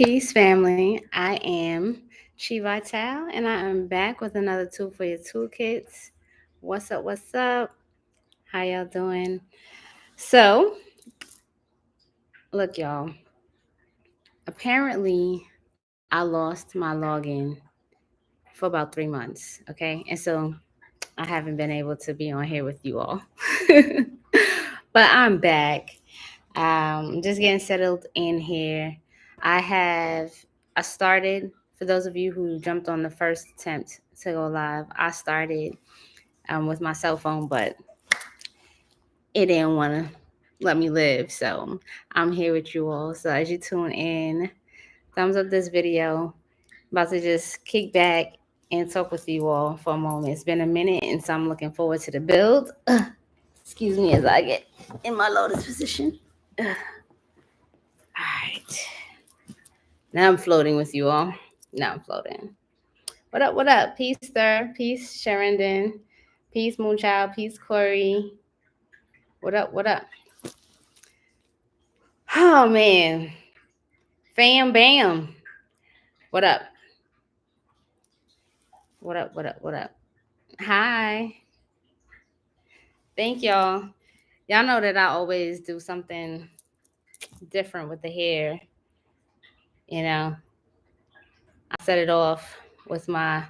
Peace, family. I am Vitál, and I am back with another tool for your toolkits. What's up? What's up? How y'all doing? So, look, y'all. Apparently, I lost my login for about 3 months. Okay, and so I haven't been able to be on here with you all. But I'm back. Just getting settled in here. I have I started for those of you who jumped on the first attempt to go live. I started with my cell phone, but it didn't want to let me live. So I'm here with you all. So as you tune in, thumbs up this video. About to just kick back and talk with you all for a moment. It's been a minute, and so I'm looking forward to the build. Excuse me as I get in my lotus position. All right. Now I'm floating with you all. Now I'm floating. What up? What up? Peace, sir. Peace, Sherendon. Peace, Moonchild. Peace, Corey. What up? What up? Oh, man. Fam bam. What up? What up? What up? What up? Hi. Thank y'all. Y'all know that I always do something different with the hair. You know, I set it off with my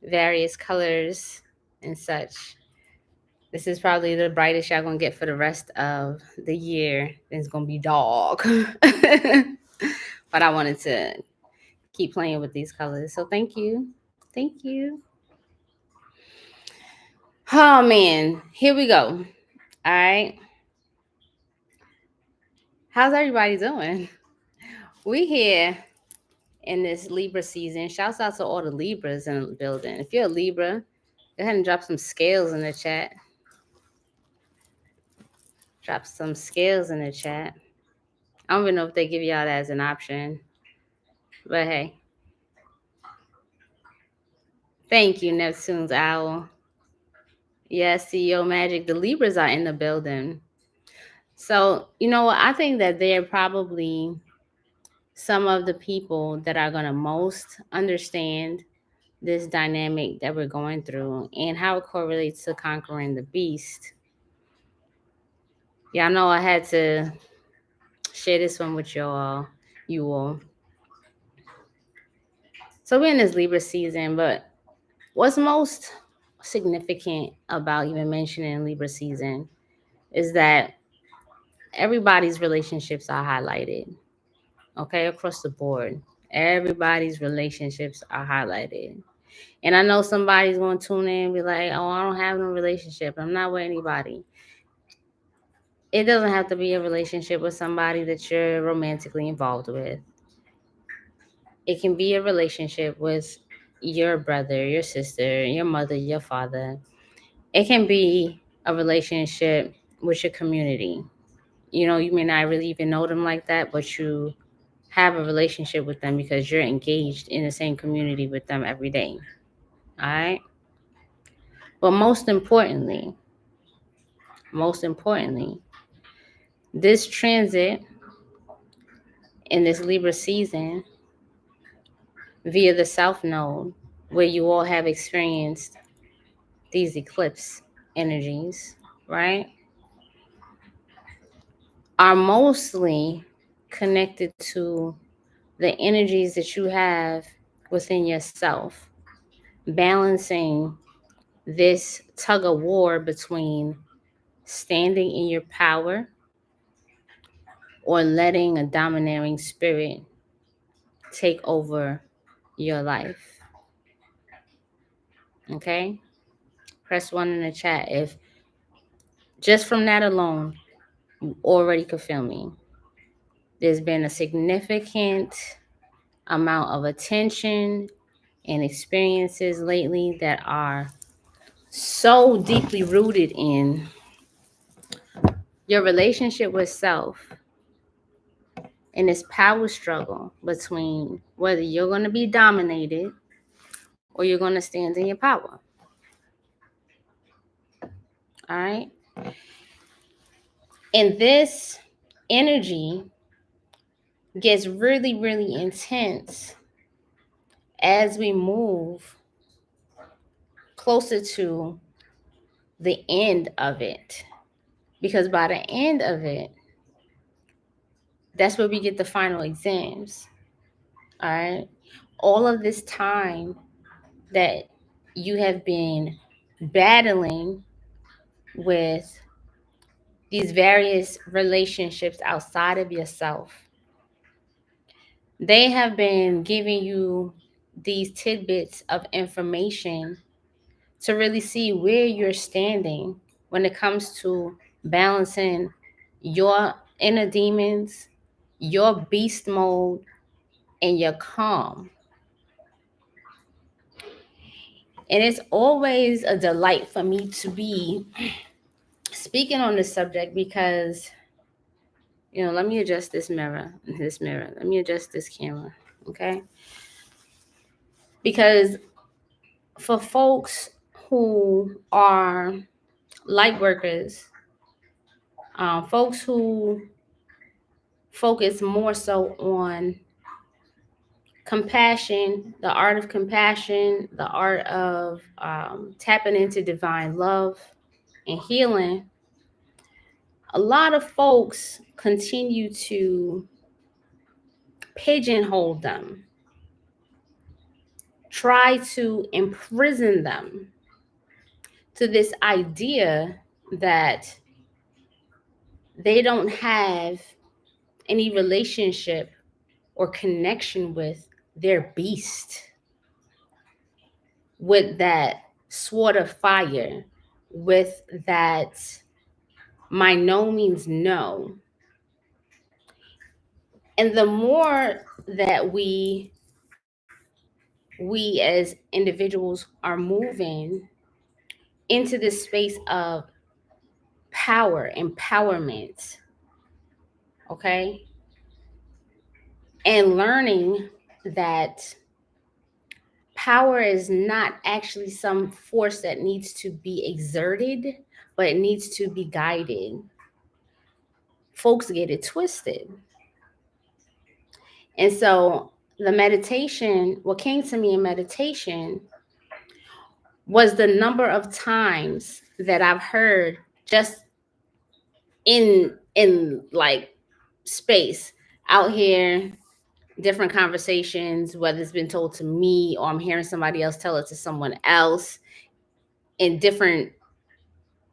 various colors and such. This is probably the brightest y'all gonna get for the rest of the year. It's gonna be dog. But I wanted to keep playing with these colors. So thank you. Thank you. Oh man, here we go. All right. How's everybody doing? We here in this Libra season. Shouts out to all the Libras in the building. If you're a Libra, go ahead and drop some scales in the chat. Drop some scales in the chat. I don't even know if they give y'all that as an option. But hey. Thank you, Neptune's Owl. Yes, CEO Magic. The Libras are in the building. So, you know what? I think that they're probably some of the people that are going to most understand this dynamic that we're going through and how it correlates to conquering the beast. Y'all know I had to share this one with you all. So we're in this Libra season, but what's most significant about even mentioning Libra season is that everybody's relationships are highlighted, okay, across the board. Everybody's relationships are highlighted. And I know somebody's going to tune in and be like, oh, I don't have no relationship. I'm not with anybody. It doesn't have to be a relationship with somebody that you're romantically involved with. It can be a relationship with your brother, your sister, your mother, your father. It can be a relationship with your community. You know, you may not really even know them like that, but you have a relationship with them because you're engaged in the same community with them every day. All right. But most importantly, this transit in this Libra season via the South Node, where you all have experienced these eclipse energies, right, are mostly connected to the energies that you have within yourself, balancing this tug of war between standing in your power or letting a domineering spirit take over your life. Okay? Press 1 in the chat if just from that alone you already could feel me. There's been a significant amount of attention and experiences lately that are so deeply rooted in your relationship with self and this power struggle between whether you're going to be dominated or you're going to stand in your power. All right. And this energy gets really, really intense as we move closer to the end of it. Because by the end of it, that's where we get the final exams. All right. All of this time that you have been battling with these various relationships outside of yourself, they have been giving you these tidbits of information to really see where you're standing when it comes to balancing your inner demons, your beast mode, and your calm. And it's always a delight for me to be speaking on this subject because, let me adjust this mirror. Let me adjust this camera. Okay. Because for folks who are light workers, folks who focus more so on compassion, the art of compassion, the art of tapping into divine love and healing, a lot of folks continue to pigeonhole them, try to imprison them to this idea that they don't have any relationship or connection with their beast, with that sword of fire, with that my no means no. And the more that we as individuals are moving into this space of power, empowerment, okay, and learning that power is not actually some force that needs to be exerted, but it needs to be guided. Folks get it twisted. And so the meditation, what came to me in meditation was the number of times that I've heard just in like space out here, different conversations, whether it's been told to me or I'm hearing somebody else tell it to someone else in different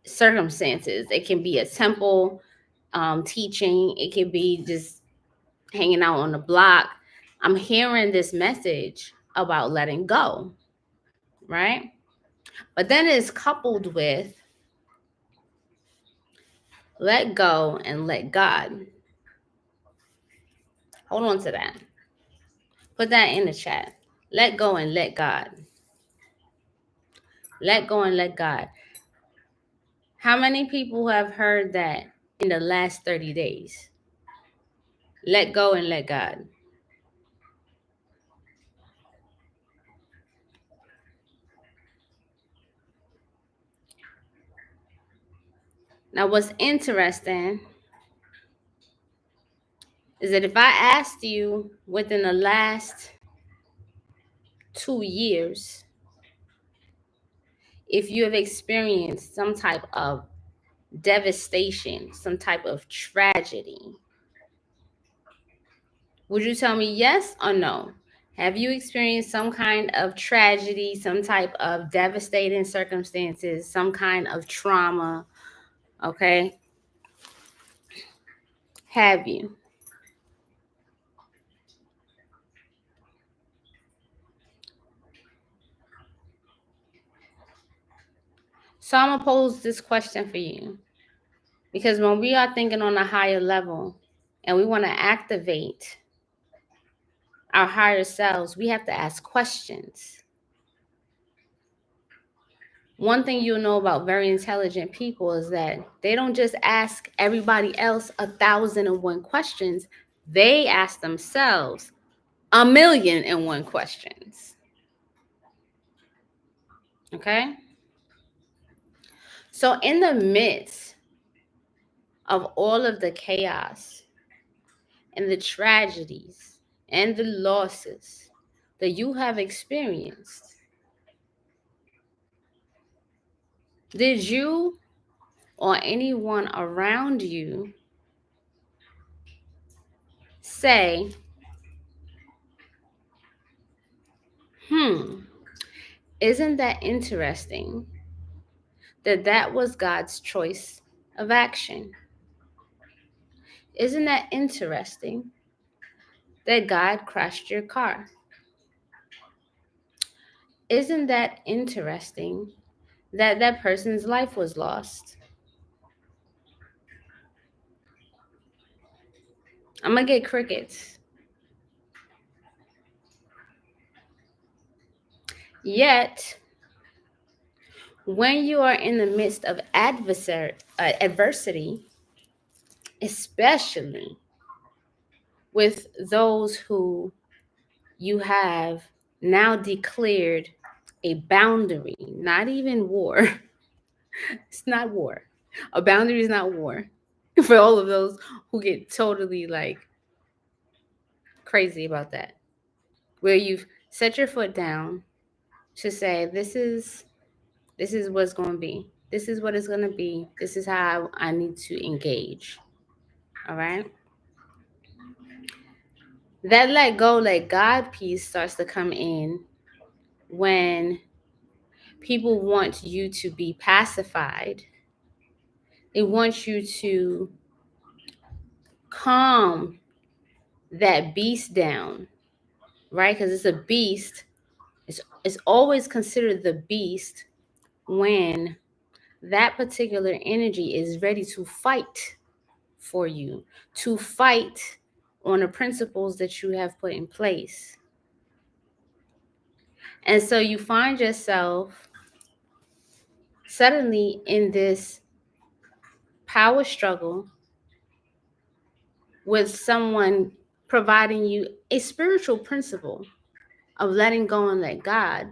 circumstances. It can be a temple teaching, it can be just hanging out on the block. I'm hearing this message about letting go, right? But then it's coupled with let go and let God. Hold on to that. Put that in the chat. Let go and let God. Let go and let God. How many people have heard that in the last 30 days? Let go and let God. Now, what's interesting is that if I asked you within the last 2 years if you have experienced some type of devastation, some type of tragedy, would you tell me yes or no? Have you experienced some kind of tragedy, some type of devastating circumstances, some kind of trauma? Okay. Have you? So I'm going to pose this question for you. Because when we are thinking on a higher level and we want to activate our higher selves, we have to ask questions. One thing you'll know about very intelligent people is that they don't just ask everybody else 1,001 questions. They ask themselves 1,000,001 questions. Okay? So in the midst of all of the chaos and the tragedies and the losses that you have experienced, did you or anyone around you say, isn't that interesting that that was God's choice of action? Isn't that interesting that God crashed your car? Isn't that interesting that that person's life was lost? I'm going to get crickets. Yet, when you are in the midst of adversity, especially with those who you have now declared a boundary, not even war. It's not war. A boundary is not war. For all of those who get totally like crazy about that, where you've set your foot down to say, this is what's going to be. This is what it's going to be. This is how I need to engage. All right. That let go, let God piece starts to come in when people want you to be pacified. They want you to calm that beast down, right? Because it's a beast. It's always considered the beast when that particular energy is ready to fight for you, to fight on the principles that you have put in place. And so you find yourself suddenly in this power struggle with someone providing you a spiritual principle of letting go and let God,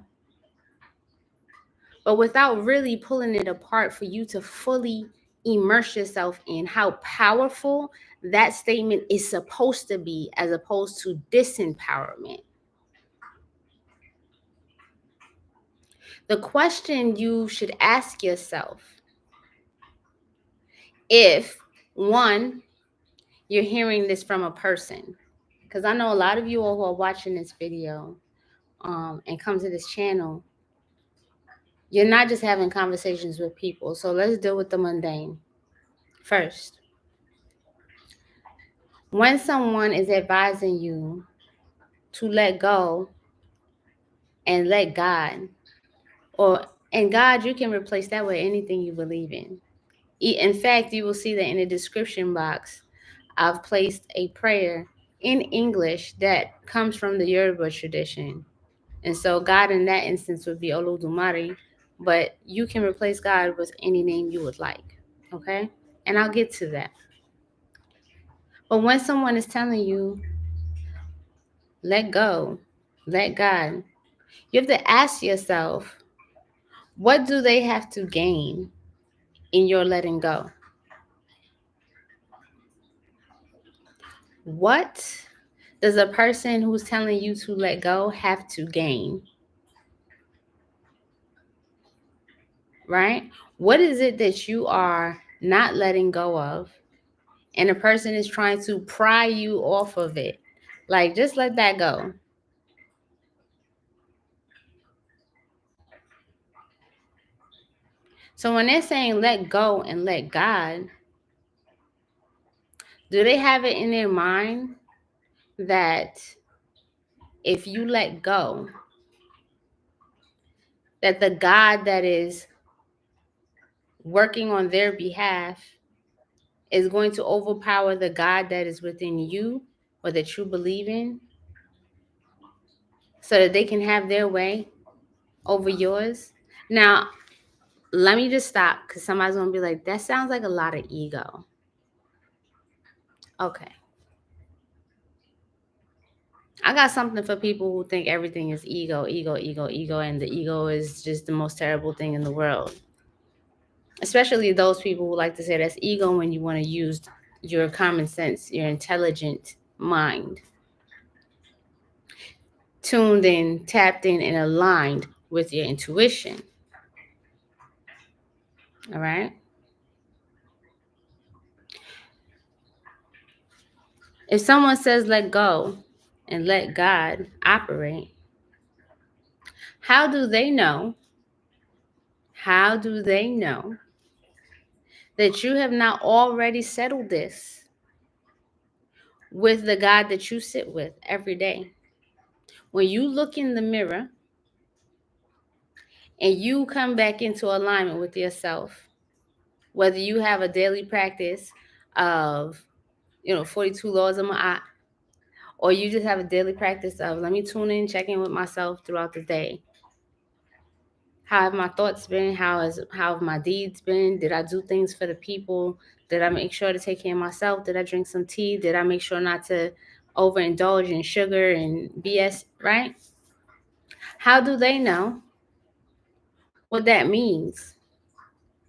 but without really pulling it apart for you to fully immerse yourself in how powerful that statement is supposed to be, as opposed to disempowerment. The question you should ask yourself, if one, you're hearing this from a person, because I know a lot of you all who are watching this video and come to this channel, you're not just having conversations with people. So let's deal with the mundane first. When someone is advising you to let go and let God, and God, you can replace that with anything you believe in. In fact, you will see that in the description box, I've placed a prayer in English that comes from the Yoruba tradition. And so God in that instance would be Olodumare, but you can replace God with any name you would like, okay? And I'll get to that. But when someone is telling you, let go, let God, you have to ask yourself, what do they have to gain in your letting go? What does a person who's telling you to let go have to gain? Right? What is it that you are not letting go of? And a person is trying to pry you off of it. Like, just let that go. So when they're saying let go and let God, do they have it in their mind that if you let go, that the God that is working on their behalf is going to overpower the God that is within you or that you believe in, so that they can have their way over yours? Now, let me just stop, because somebody's going to be like, that sounds like a lot of ego. Okay. I got something for people who think everything is ego, ego, ego, ego, and the ego is just the most terrible thing in the world. Especially those people who like to say that's ego when you want to use your common sense, your intelligent mind, tuned in, tapped in, and aligned with your intuition. All right. If someone says let go and let God operate, how do they know? How do they know that you have not already settled this with the God that you sit with every day? When you look in the mirror and you come back into alignment with yourself, whether you have a daily practice of 42 laws of my, or you just have a daily practice of let me tune in, check in with myself throughout the day. How have my thoughts been? How have my deeds been? Did I do things for the people? Did I make sure to take care of myself? Did I drink some tea? Did I make sure not to overindulge in sugar and BS, right? How do they know what that means?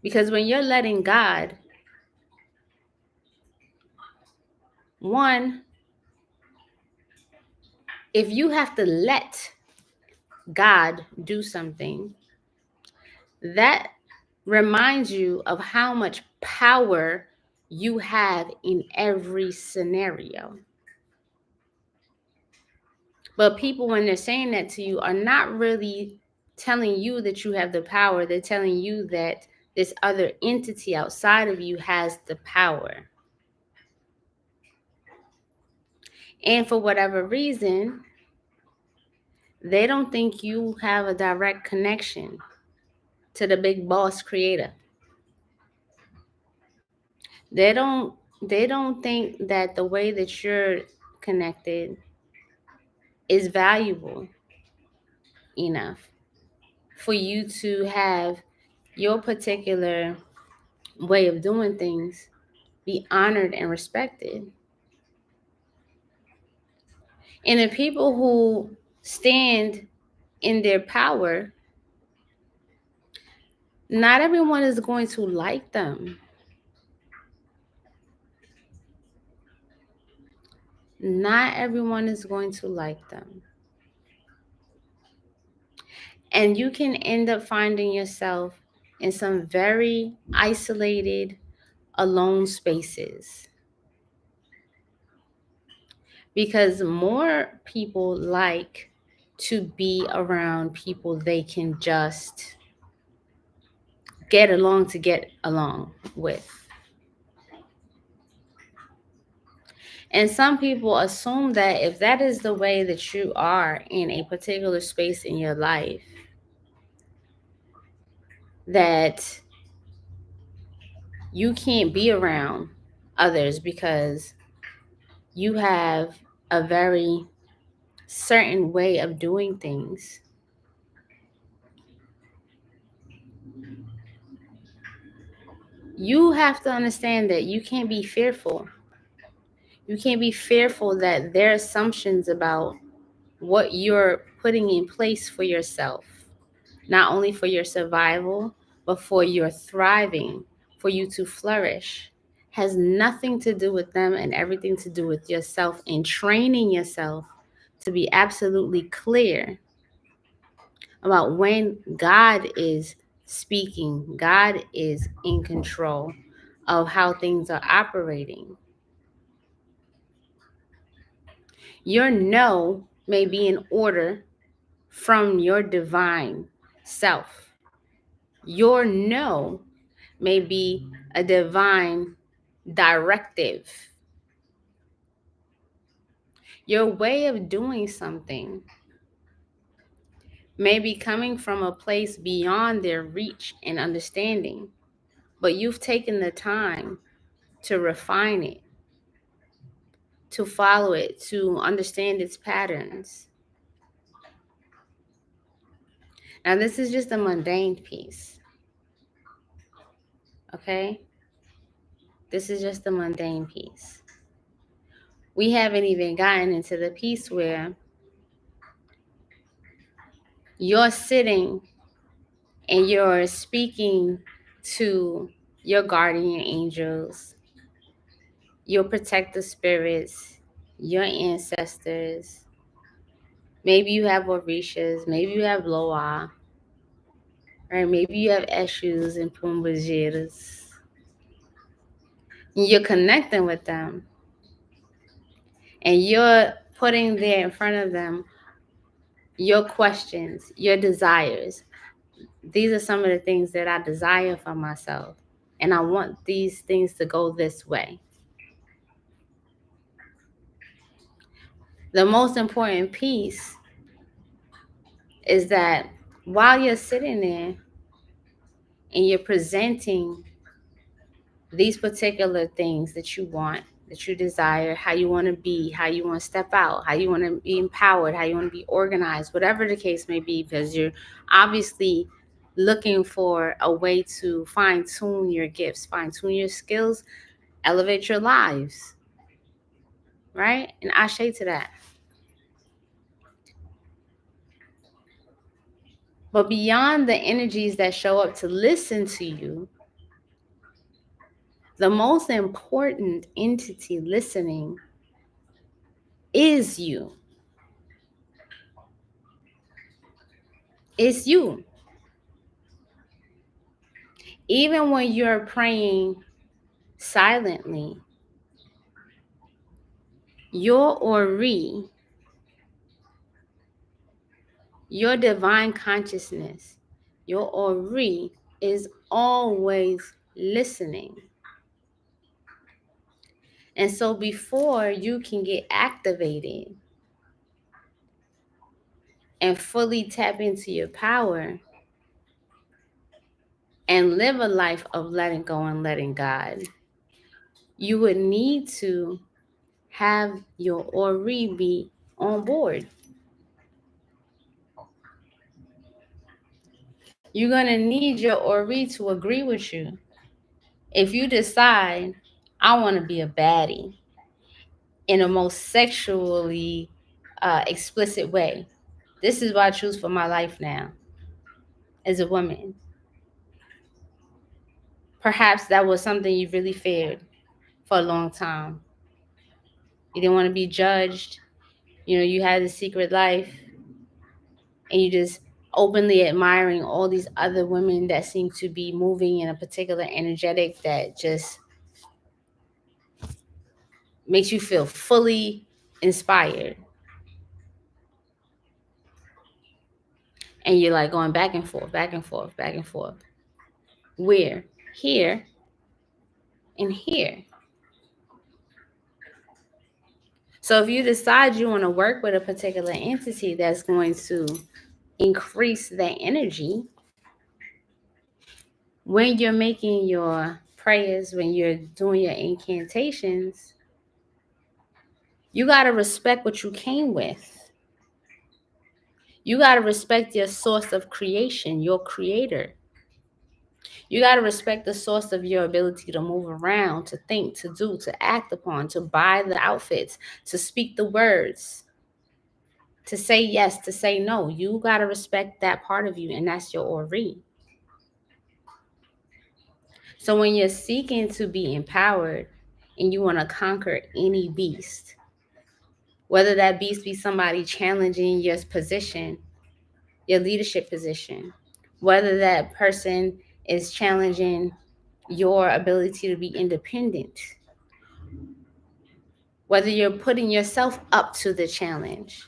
Because when you're letting God, one, if you have to let God do something, that reminds you of how much power you have in every scenario. But people, when they're saying that to you, are not really telling you that you have the power. They're telling you that this other entity outside of you has the power. And for whatever reason, they don't think you have a direct connection to the big boss creator. They don't think that the way that you're connected is valuable enough for you to have your particular way of doing things be honored and respected. And the people who stand in their power, not everyone is going to like them. Not everyone is going to like them. And you can end up finding yourself in some very isolated, alone spaces. Because more people like to be around people they can just get along with. And some people assume that if that is the way that you are in a particular space in your life, that you can't be around others because you have a very certain way of doing things. You have to understand that you can't be fearful. You can't be fearful that their assumptions about what you're putting in place for yourself, not only for your survival, but for your thriving, for you to flourish, has nothing to do with them and everything to do with yourself and training yourself to be absolutely clear about when God is speaking, God is in control of how things are operating. Your no may be in order from your divine self. Your no may be a divine directive. Your way of doing something may be coming from a place beyond their reach and understanding, but you've taken the time to refine it, to follow it, to understand its patterns. Now, this is just a mundane piece, okay? This is just a mundane piece. We haven't even gotten into the piece where you're sitting and you're speaking to your guardian angels, your protective spirits, your ancestors. Maybe you have Orishas, maybe you have Loa, right? Maybe you have Eshus and Pumbaajiras. You're connecting with them, and you're putting there in front of them your questions, your desires. These are some of the things that I desire for myself, and I want these things to go this way. The most important piece is that while you're sitting there and you're presenting these particular things that you want, that you desire, how you want to be, how you want to step out, how you want to be empowered, how you want to be organized, whatever the case may be, because you're obviously looking for a way to fine tune your gifts, fine tune your skills, elevate your lives, right? And I say to that. But beyond the energies that show up to listen to you, the most important entity listening is you. It's you. Even when you're praying silently, your Ori, your divine consciousness, your Ori is always listening. And so before you can get activated and fully tap into your power and live a life of letting go and letting God, you would need to have your Ori be on board. You're going to need your Ori to agree with you. If you decide, I want to be a baddie in a most sexually explicit way, this is what I choose for my life now as a woman. Perhaps that was something you really feared for a long time. You didn't want to be judged. You know, you had a secret life and you just openly admiring all these other women that seem to be moving in a particular energetic that just makes you feel fully inspired. And you're like going back and forth, back and forth, back and forth. Where? Here and here. So if you decide you want to work with a particular entity that's going to increase that energy, when you're making your prayers, when you're doing your incantations, you got to respect what you came with. You got to respect your source of creation, your creator. You got to respect the source of your ability to move around, to think, to do, to act upon, to buy the outfits, to speak the words, to say yes, to say no. You got to respect that part of you, and that's your Ori. So when you're seeking to be empowered and you want to conquer any beast, whether that beast be somebody challenging your position, your leadership position, whether that person is challenging your ability to be independent, whether you're putting yourself up to the challenge.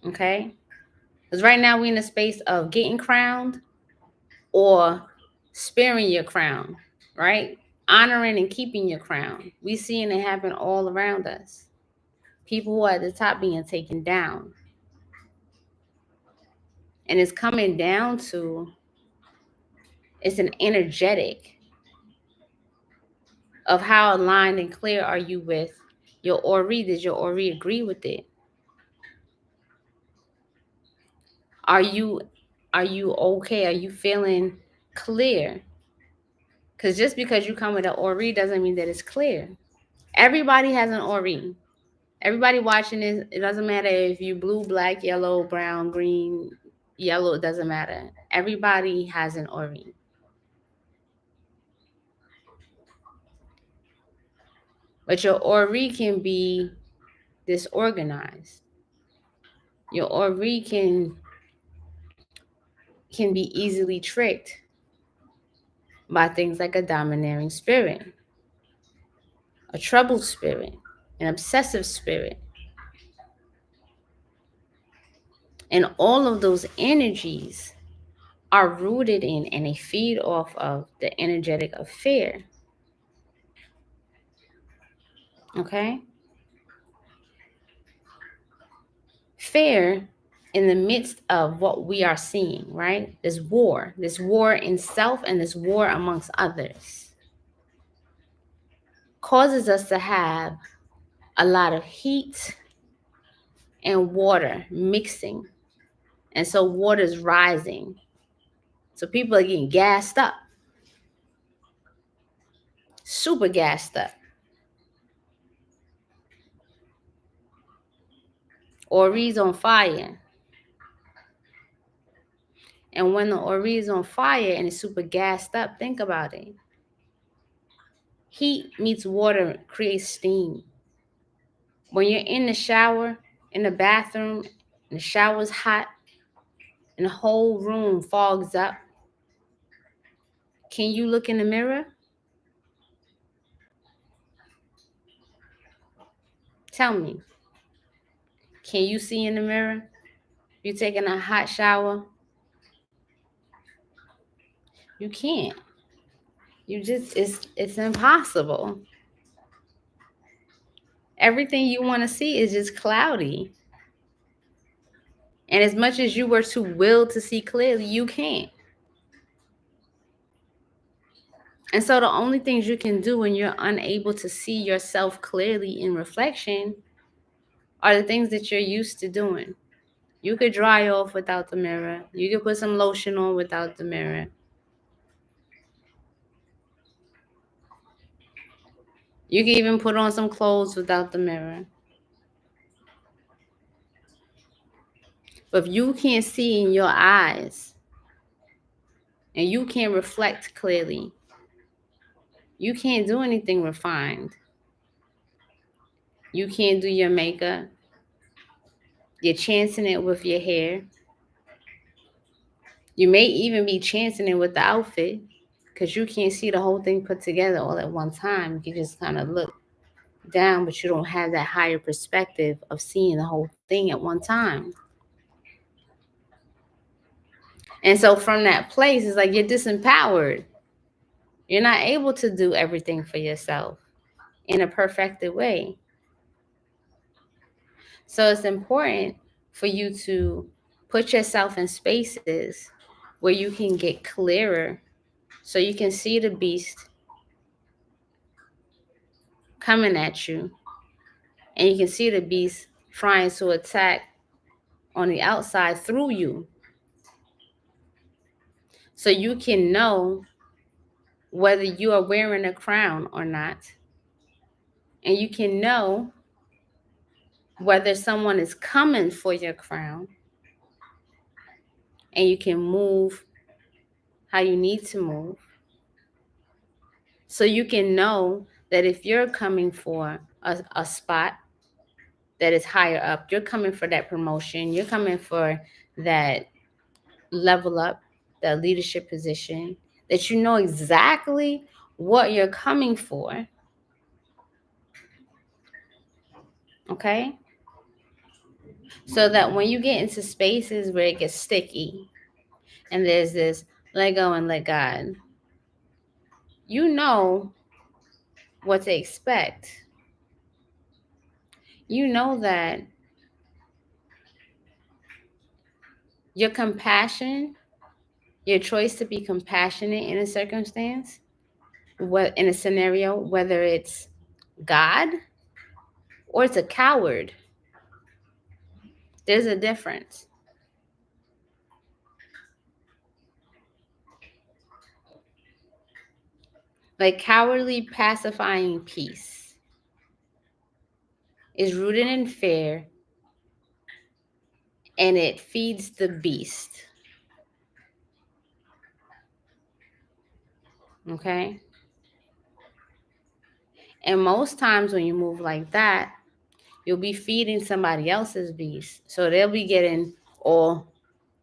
Okay? Because right now we're in a space of getting crowned or sparing your crown, right? Honoring and keeping your crown. We seeing it happen all around us. People who are at the top being taken down. And it's coming down to, it's an energetic of how aligned and clear are you with your Ori? Does your Ori agree with it? Are you okay? Are you feeling clear? Because just because you come with an Ori doesn't mean that it's clear. Everybody has an Ori. Everybody watching this, it doesn't matter if you blue, black, yellow, brown, green, yellow, it doesn't matter. Everybody has an Ori. But your Ori can be disorganized. Your Ori can be easily tricked by things like a domineering spirit, a troubled spirit, an obsessive spirit. And all of those energies are rooted in and they feed off of the energetic of fear. Okay? Fear in the midst of what we are seeing, right? This war in self and this war amongst others causes us to have a lot of heat and water mixing. And so water's rising. So people are getting gassed up, super gassed up. Ori's on fire. And when the Ori is on fire and it's super gassed up, think about it. Heat meets water creates steam. When you're in the shower, in the bathroom, and the shower's hot, and the whole room fogs up, can you look in the mirror? Tell me. Can you see in the mirror? You taking a hot shower? You can't. It's impossible. Everything you want to see is just cloudy. And as much as you were to will to see clearly, you can't. And so the only things you can do when you're unable to see yourself clearly in reflection are the things that you're used to doing. You could dry off without the mirror. You could put some lotion on without the mirror. You can even put on some clothes without the mirror. But if you can't see in your eyes and you can't reflect clearly, you can't do anything refined. You can't do your makeup. You're chancing it with your hair. You may even be chancing it with the outfit because you can't see the whole thing put together all at one time. You just kind of look down, but you don't have that higher perspective of seeing the whole thing at one time. And so from that place, it's like you're disempowered. You're not able to do everything for yourself in a perfected way. So it's important for you to put yourself in spaces where you can get clearer so you can see the beast coming at you and you can see the beast trying to attack on the outside through you. So you can know whether you are wearing a crown or not. And you can know whether someone is coming for your crown. And you can move how you need to move. So you can know that if you're coming for a spot that is higher up, you're coming for that promotion, you're coming for that level up, that leadership position, that you know exactly what you're coming for. Okay? So that when you get into spaces where it gets sticky and there's this let go and let God, you know what to expect. You know that your compassion, your choice to be compassionate in a circumstance, what in a scenario, whether it's God or it's a coward, there's a difference. Like cowardly pacifying peace is rooted in fear and it feeds the beast. Okay? And most times when you move like that, you'll be feeding somebody else's beast. So they'll be getting all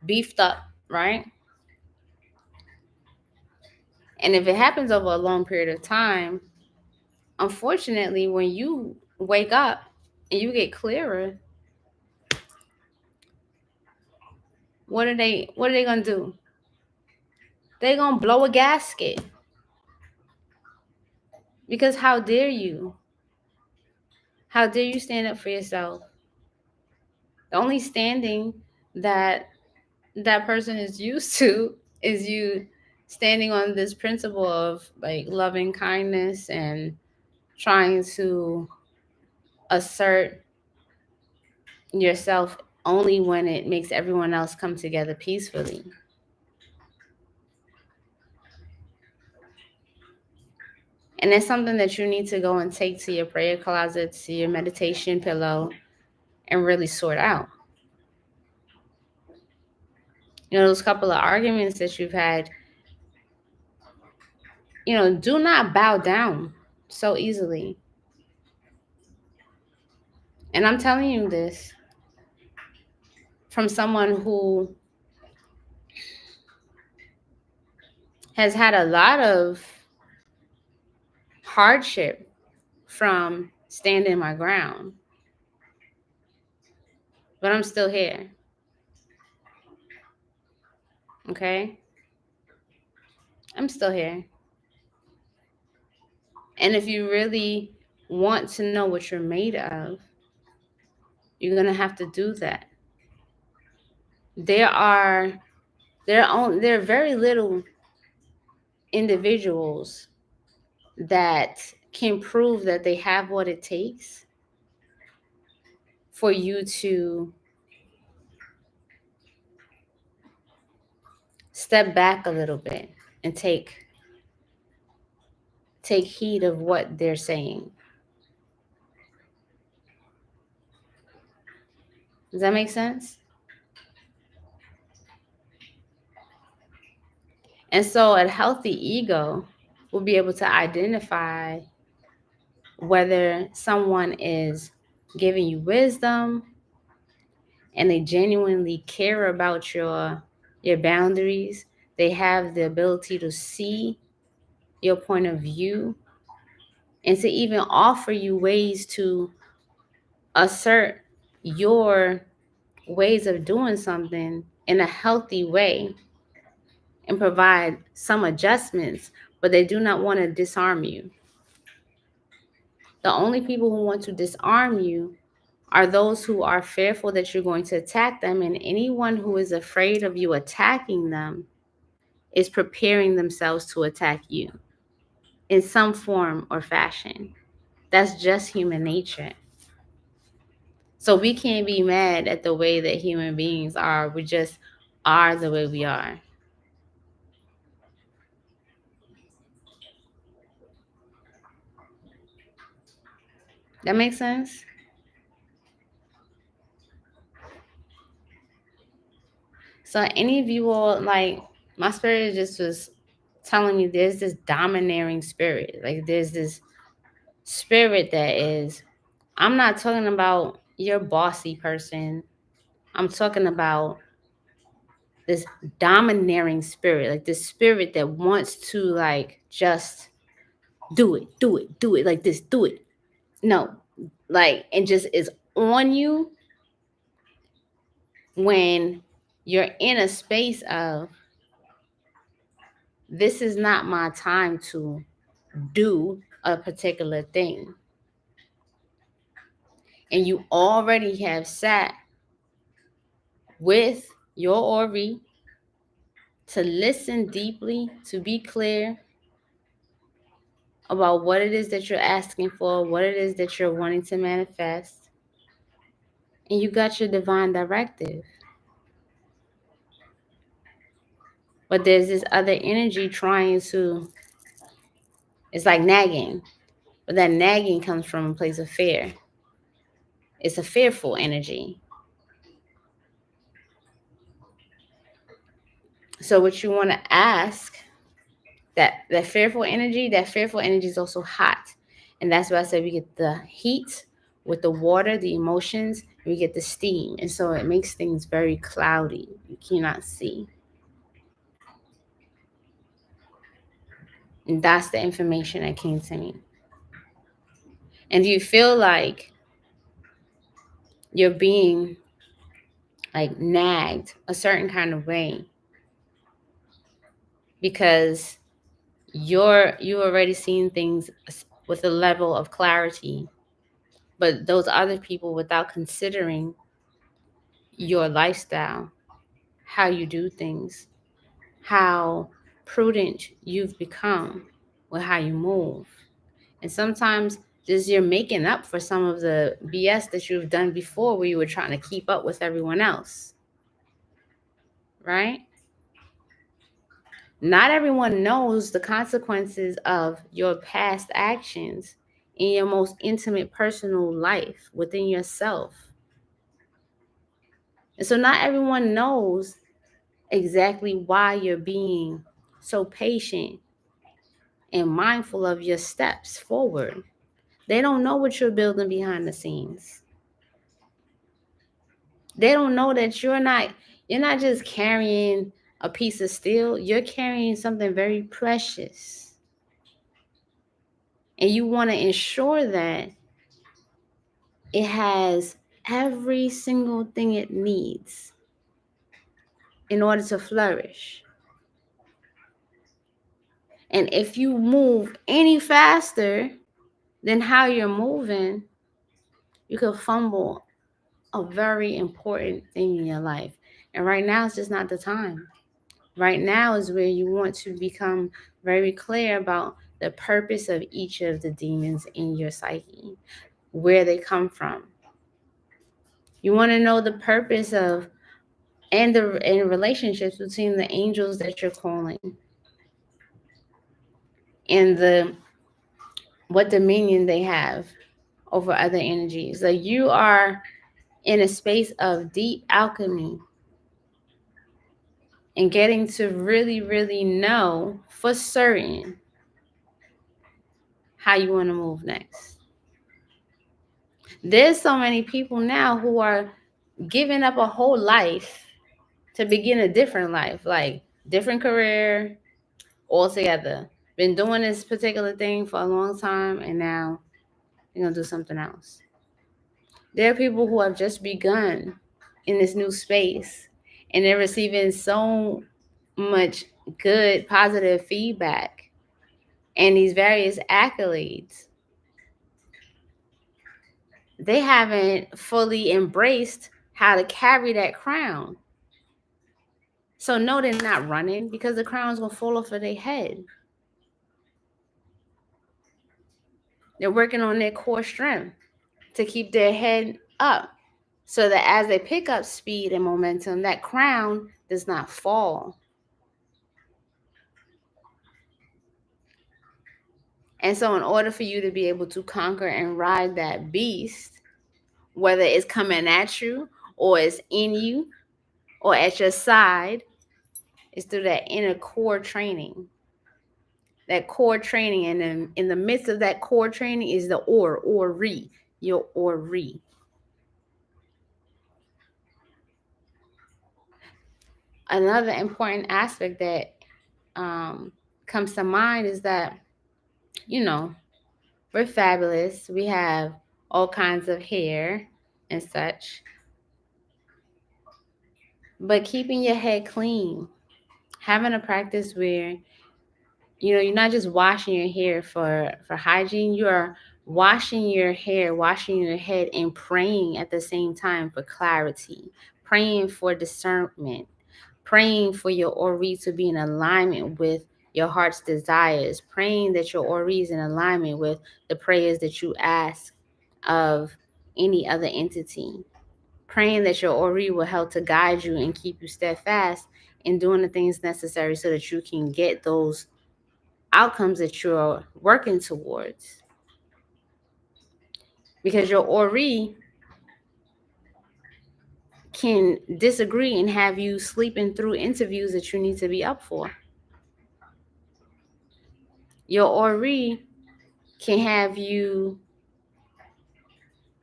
beefed up, right? And if it happens over a long period of time, unfortunately, when you wake up and you get clearer, what are they gonna do? They're gonna blow a gasket. Because how dare you? How dare you stand up for yourself? The only standing that that person is used to is you standing on this principle of like loving kindness and trying to assert yourself only when it makes everyone else come together peacefully. And it's something that you need to go and take to your prayer closet, to your meditation pillow, and really sort out. You know, those couple of arguments that you've had, do not bow down so easily. And I'm telling you this from someone who has had a lot of hardship from standing my ground, but I'm still here. Okay? I'm still here. And if you really want to know what you're made of, you're going to have to do that. There are very little individuals that can prove that they have what it takes for you to step back a little bit and take heed of what they're saying. Does that make sense? And so a healthy ego will be able to identify whether someone is giving you wisdom and they genuinely care about your boundaries. They have the ability to see your point of view and to even offer you ways to assert your ways of doing something in a healthy way and provide some adjustments, but they do not want to disarm you. The only people who want to disarm you are those who are fearful that you're going to attack them, and anyone who is afraid of you attacking them is preparing themselves to attack you in some form or fashion. That's just human nature. So we can't be mad at the way that human beings are. We just are the way we are. That makes sense? So any of you all, like, my spirit just was telling me there's this domineering spirit. Like there's this spirit that is, I'm not talking about your bossy person. I'm talking about this domineering spirit, like this spirit that wants to like just do it like this, do it. No, like, and just is on you when you're in a space of, this is not my time to do a particular thing. And you already have sat with your Ori to listen deeply, to be clear about what it is that you're asking for, what it is that you're wanting to manifest. And you got your divine directive. But there's this other energy trying to, it's like nagging. But that nagging comes from a place of fear. It's a fearful energy. So what you want to ask, that fearful energy is also hot. And that's why I said we get the heat with the water, the emotions, and we get the steam. And so it makes things very cloudy. You cannot see. And that's the information that came to me. And do you feel like you're being like nagged a certain kind of way because you already seen things with a level of clarity, but those other people, without considering your lifestyle, how you do things, how prudent you've become with how you move. And sometimes just you're making up for some of the BS that you've done before where you were trying to keep up with everyone else. Right? Not everyone knows the consequences of your past actions in your most intimate personal life within yourself. And so not everyone knows exactly why you're being so patient and mindful of your steps forward. They don't know what you're building behind the scenes. They don't know that you're not just carrying a piece of steel, you're carrying something very precious. And you want to ensure that it has every single thing it needs in order to flourish. And if you move any faster than how you're moving, you could fumble a very important thing in your life. And right now, it's just not the time. Right now is where you want to become very clear about the purpose of each of the demons in your psyche, where they come from. You want to know the purpose of and relationships between the angels that you're calling and the what dominion they have over other energies. Like you are in a space of deep alchemy and getting to really, really know for certain how you want to move next. There's so many people now who are giving up a whole life to begin a different life, like different career altogether. Been doing this particular thing for a long time, and now you're going to do something else. There are people who have just begun in this new space, and they're receiving so much good, positive feedback and these various accolades. They haven't fully embraced how to carry that crown. So no, they're not running because the crown's gonna fall off of their head. They're working on their core strength to keep their head up so that as they pick up speed and momentum, that crown does not fall. And so in order for you to be able to conquer and ride that beast, whether it's coming at you or it's in you or at your side, it's through that inner core training. That core training, and then in the midst of that core training is the Ori, your Ori. Another important aspect that comes to mind is that, you know, we're fabulous. We have all kinds of hair and such. But keeping your head clean, having a practice where, you know, you're not just washing your hair for hygiene, you are washing your hair, washing your head, and praying at the same time for clarity, praying for discernment, praying for your Ori to be in alignment with your heart's desires, praying that your Ori is in alignment with the prayers that you ask of any other entity, praying that your Ori will help to guide you and keep you steadfast in doing the things necessary so that you can get those outcomes that you're working towards. Because your Ori can disagree and have you sleeping through interviews that you need to be up for. Your Ori can have you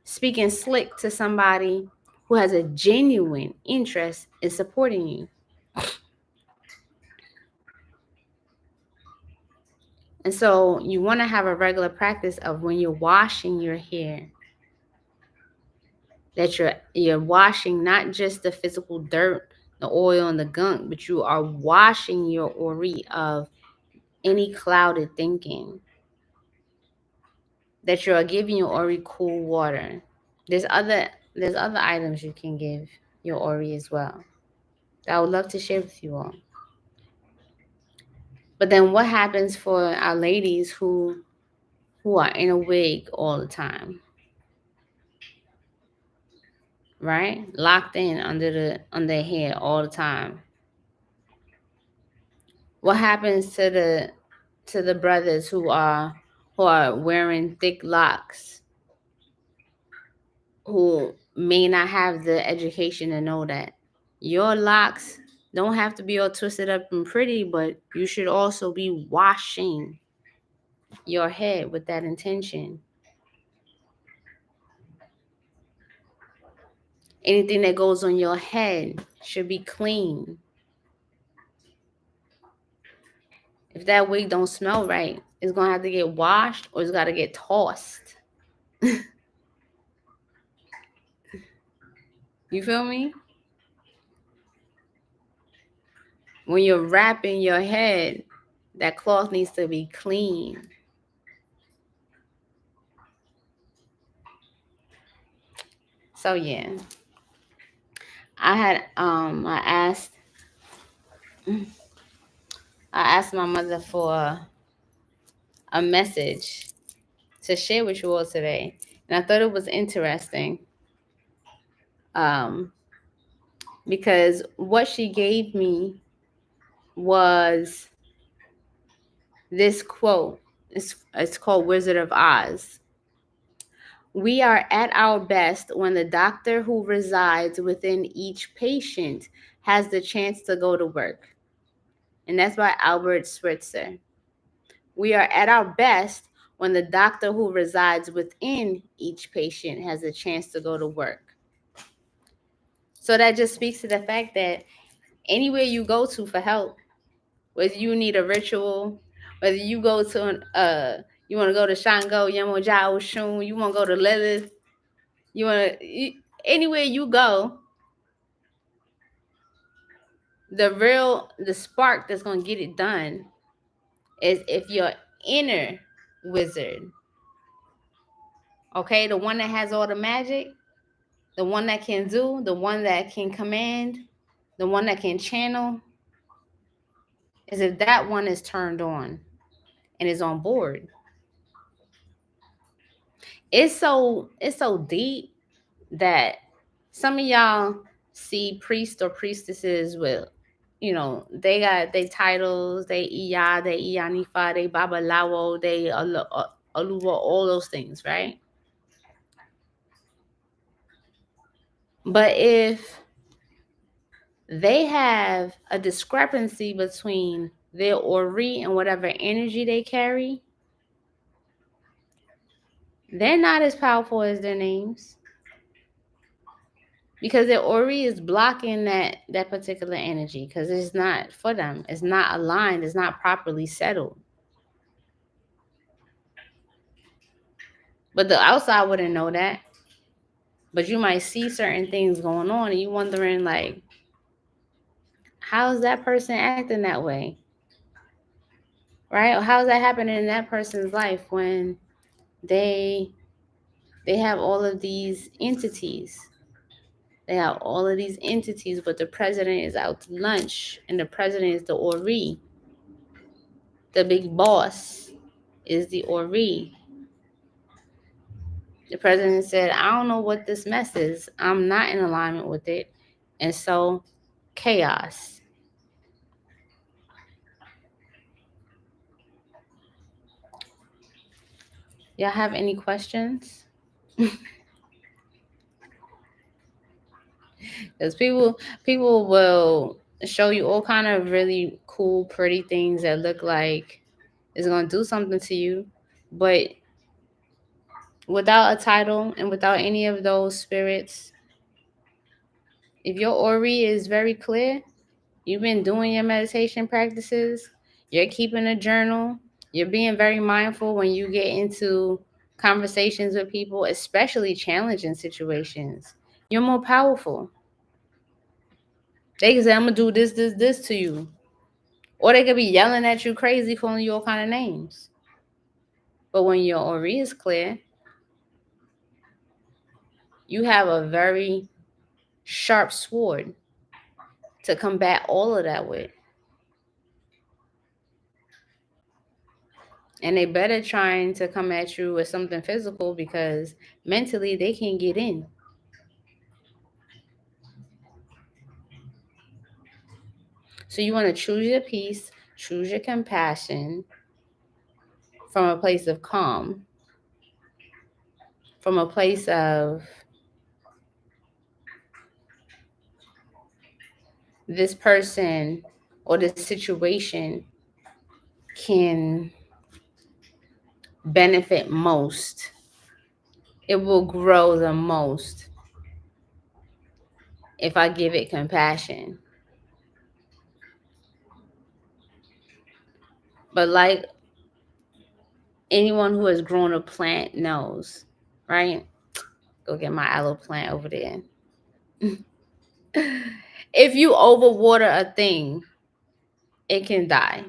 speaking slick to somebody who has a genuine interest in supporting you. And so you want to have a regular practice of when you're washing your hair, that you're washing not just the physical dirt, the oil and the gunk, but you are washing your ori of any clouded thinking. That you are giving your ori cool water. There's other items you can give your ori as well that I would love to share with you all. But then what happens for our ladies who are in a wig all the time? Right? Locked in on their hair all the time. What happens to the brothers who are wearing thick locks, who may not have the education to know that your locks don't have to be all twisted up and pretty, but you should also be washing your head with that intention. Anything that goes on your head should be clean. If that wig don't smell right, it's gonna have to get washed or it's gotta get tossed. You feel me? When you're wrapping your head, that cloth needs to be clean. So yeah, I asked my mother for a message to share with you all today, and I thought it was interesting, um, because what she gave me was this quote. It's called Wizard of Oz. We are at our best when the doctor who resides within each patient has the chance to go to work. And that's by Albert Schweitzer. We are at our best when the doctor who resides within each patient has a chance to go to work. So that just speaks to the fact that anywhere you go to for help, whether you need a ritual, whether you go to you want to go to Shango, Yemoja, Oshun, you want to go to Lilith, anywhere you go, the spark that's going to get it done is if your inner wizard, okay, the one that has all the magic, the one that can do, the one that can command, the one that can channel, is if that one is turned on and is on board. It's so deep that some of y'all see priests or priestesses with, they got their titles, they Iya, they Iyanifa, they Babalawo, they Aluwa, all those things, right? But if they have a discrepancy between their Ori and whatever energy they carry, they're not as powerful as their names. Because their Ori is blocking that particular energy because it's not for them. It's not aligned. It's not properly settled. But the outside wouldn't know that. But you might see certain things going on and you wondering, like, how is that person acting that way? Right? Or how's that happening in that person's life when they have all of these entities? They have all of these entities, but the president is out to lunch and the president is the Ori. The big boss is the Ori. The president said, I don't know what this mess is. I'm not in alignment with it. And so, chaos. Y'all have any questions? Because people will show you all kind of really cool, pretty things that look like it's going to do something to you. But without a title and without any of those spirits, if your Ori is very clear, you've been doing your meditation practices, you're keeping a journal, you're being very mindful when you get into conversations with people, especially challenging situations, you're more powerful. They can say, I'm going to do this to you. Or they could be yelling at you crazy, calling you all kind of names. But when your Ori is clear, you have a very sharp sword to combat all of that with. And they better trying to come at you with something physical because mentally they can't get in. So you want to choose your peace, choose your compassion from a place of calm, from a place of this person or this situation can benefit most. It will grow the most if I give it compassion. But like anyone who has grown a plant knows, right? Go get my aloe plant over there. If you overwater a thing, it can die.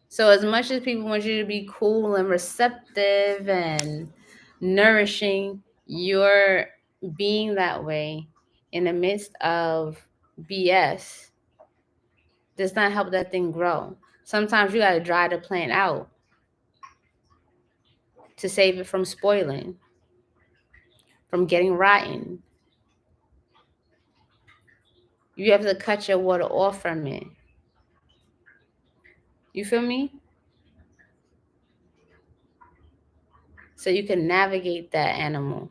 So as much as people want you to be cool and receptive and nourishing, you're being that way in the midst of BS does not help that thing grow. Sometimes you got to dry the plant out to save it from spoiling, from getting rotten. You have to cut your water off from it. You feel me? So you can navigate that animal.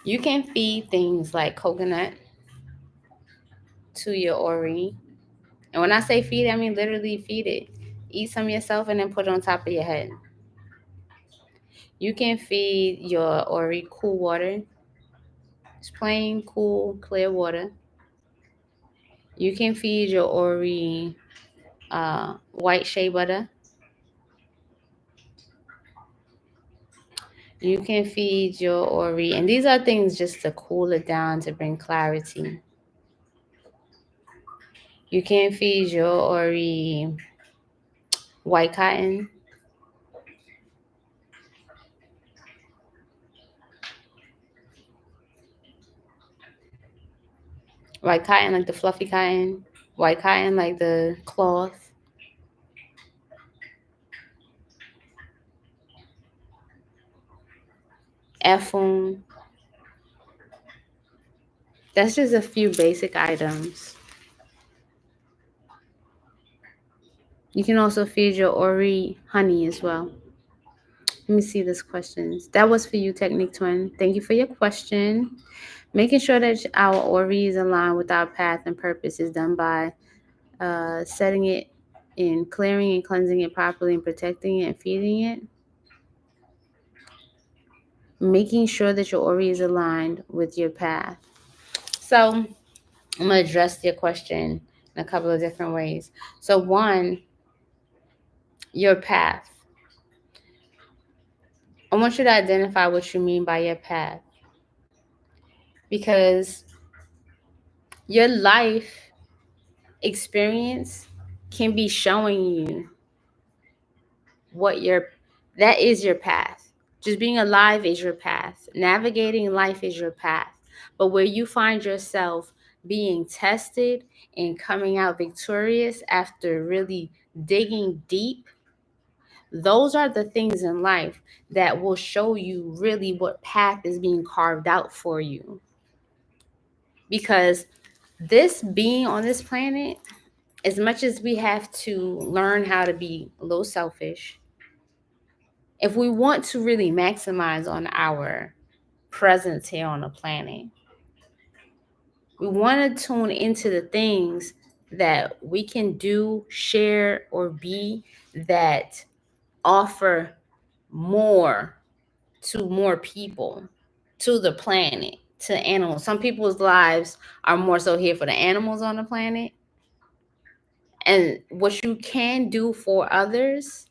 You can feed things like coconut to your Ori. And when I say feed, I mean literally feed it. Eat some yourself and then put it on top of your head. You can feed your Ori cool water. It's plain, cool, clear water. You can feed your Ori white shea butter. You can feed your Ori, and these are things just to cool it down, to bring clarity. You can feed your Ori white cotton. White cotton like the fluffy cotton. White cotton like the cloth. Effum. That's just a few basic items. You can also feed your Ori honey as well. Let me see this questions. That was for you, Technique Twin. Thank you for your question. Making sure that our Ori is aligned with our path and purpose is done by setting it in, clearing and cleansing it properly, and protecting it and feeding it. Making sure that your Ori is aligned with your path. So I'm going to address your question in a couple of different ways. So one, your path. I want you to identify what you mean by your path. Because your life experience can be showing you that is your path. Just being alive is your path. Navigating life is your path. But where you find yourself being tested and coming out victorious after really digging deep, those are the things in life that will show you really what path is being carved out for you. Because this being on this planet, as much as we have to learn how to be a little selfish, if we want to really maximize on our presence here on the planet, we want to tune into the things that we can do, share, or be that offer more to more people, to the planet, to animals. Some people's lives are more so here for the animals on the planet. And what you can do for others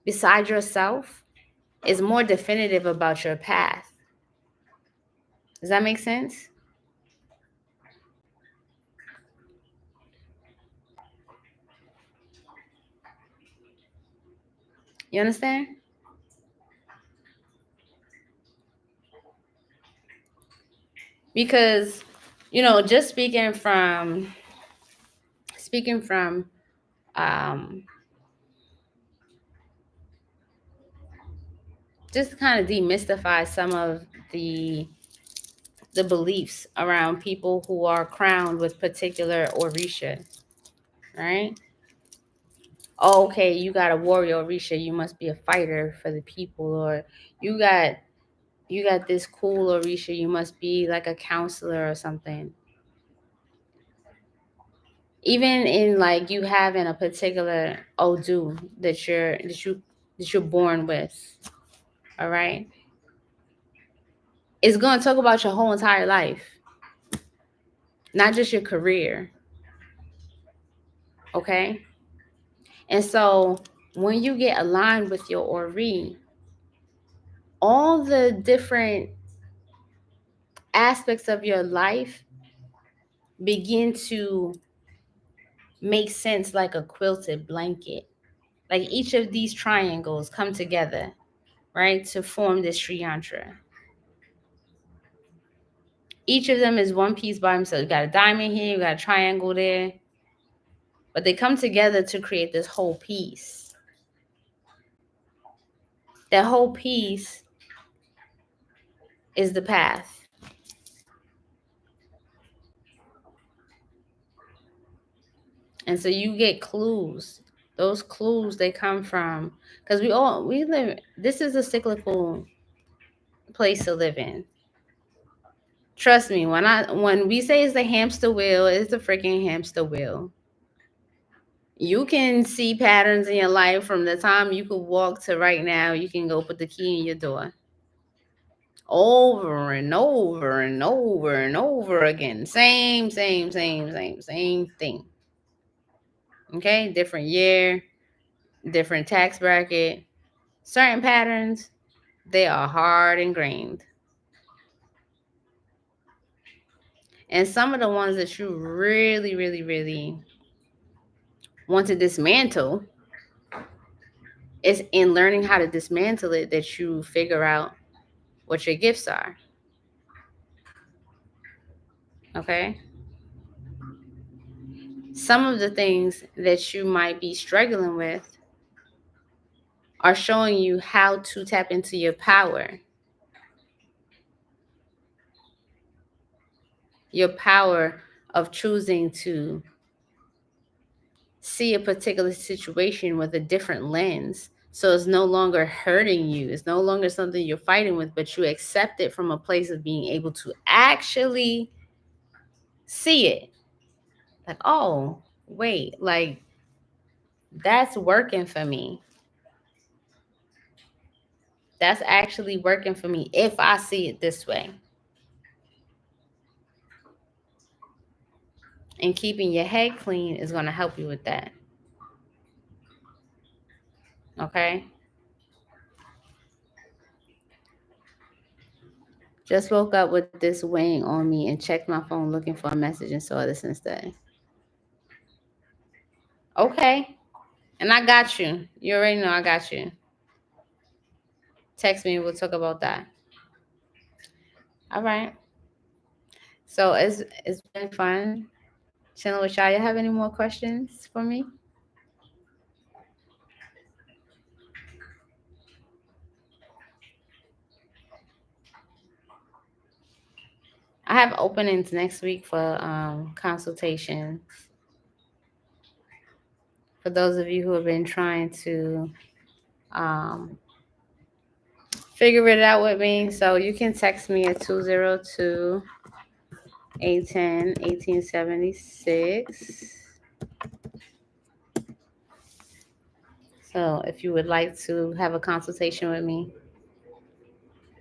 besides yourself is more definitive about your path. Does that make sense? You understand? Because, just speaking from um just kind of demystify some of the beliefs around people who are crowned with particular Orisha, right? Oh, okay, you got a warrior Orisha, you must be a fighter for the people, or you got this cool Orisha, you must be like a counselor or something. Even in like you having a particular Odu that you're born with, all right? It's gonna talk about your whole entire life, not just your career, okay? And so when you get aligned with your Ori, all the different aspects of your life begin to make sense like a quilted blanket. Like each of these triangles come together, right, to form this Sri Yantra. Each of them is one piece by themselves. You got a diamond here, you got a triangle there, but they come together to create this whole piece. That whole piece is the path. And so you get clues. Those clues, they come from, because we live, this is a cyclical place to live in. Trust me, when we say it's the hamster wheel, it's the freaking hamster wheel. You can see patterns in your life from the time you could walk to right now. You can go put the key in your door over and over and over and over again. Same thing. Okay, different year, different tax bracket. Certain patterns, they are hard ingrained. And some of the ones that you really, really, really want to dismantle, it's in learning how to dismantle it that you figure out what your gifts are. Okay? Some of the things that you might be struggling with are showing you how to tap into your power. Your power of choosing to see a particular situation with a different lens. So it's no longer hurting you. It's no longer something you're fighting with, but you accept it from a place of being able to actually see it. Like, oh, wait, like that's working for me. That's actually working for me if I see it this way. And keeping your head clean is going to help you with that. Okay? Just woke up with this weighing on me and checked my phone looking for a message and saw this instead. Okay. And I got you. You already know I got you. Text me. We'll talk about that. All right. So it's been fun chilling with y'all. You have any more questions for me? I have openings next week for consultations. For those of you who have been trying to figure it out with me. So you can text me at 202 810 1876. So if you would like to have a consultation with me,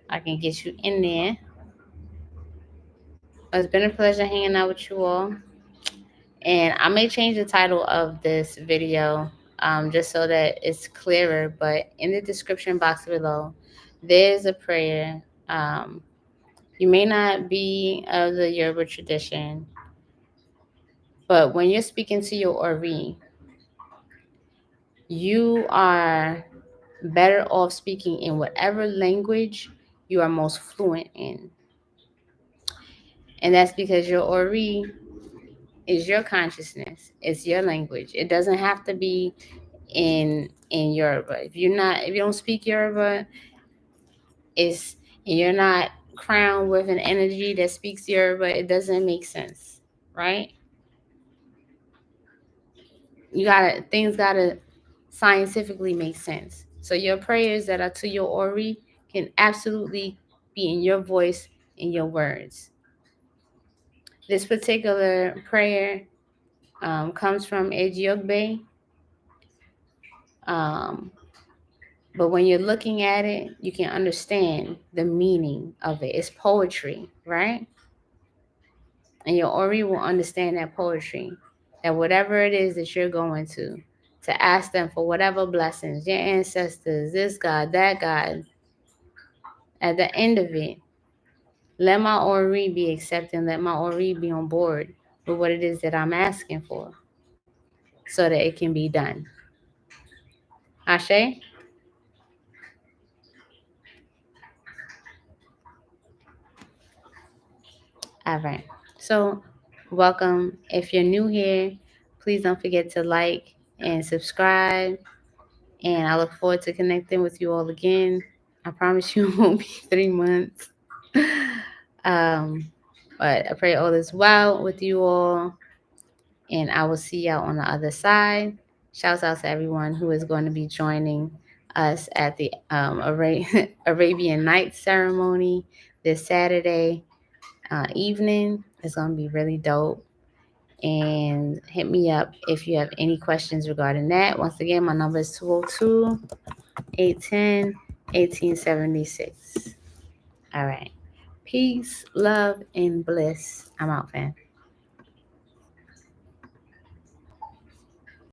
I can get you in there. It's been a pleasure hanging out with you all. And I may change the title of this video just so that it's clearer. But in the description box below, there's a prayer. You may not be of the Yoruba tradition, but when you're speaking to your Ori, you are better off speaking in whatever language you are most fluent in. And that's because your Ori is your consciousness. It's your language. It doesn't have to be in Yoruba. If you don't speak Yoruba, it's and you're not crowned with an energy that speaks Yoruba, it doesn't make sense, right? Things gotta scientifically make sense. So your prayers that are to your Ori can absolutely be in your voice, in your words. This particular prayer comes from Ejiogbe. Um, but when you're looking at it, you can understand the meaning of it. It's poetry, right? And your Ori will understand that poetry. That whatever it is that you're going to ask them for whatever blessings, your ancestors, this God, that God, at the end of it, let my Ori be accepting, let my Ori be on board with what it is that I'm asking for so that it can be done. Ashe? All right. So, welcome. If you're new here, please don't forget to like and subscribe. And I look forward to connecting with you all again. I promise you it won't be 3 months. um, but I pray all is well with you all. And I will see y'all on the other side. Shouts out to everyone who is going to be joining us at the Arabian Night ceremony this Saturday evening. It's going to be really dope. And hit me up if you have any questions regarding that. Once again, my number is 202 810 1876. All right. Peace, love, and bliss. I'm out, fam.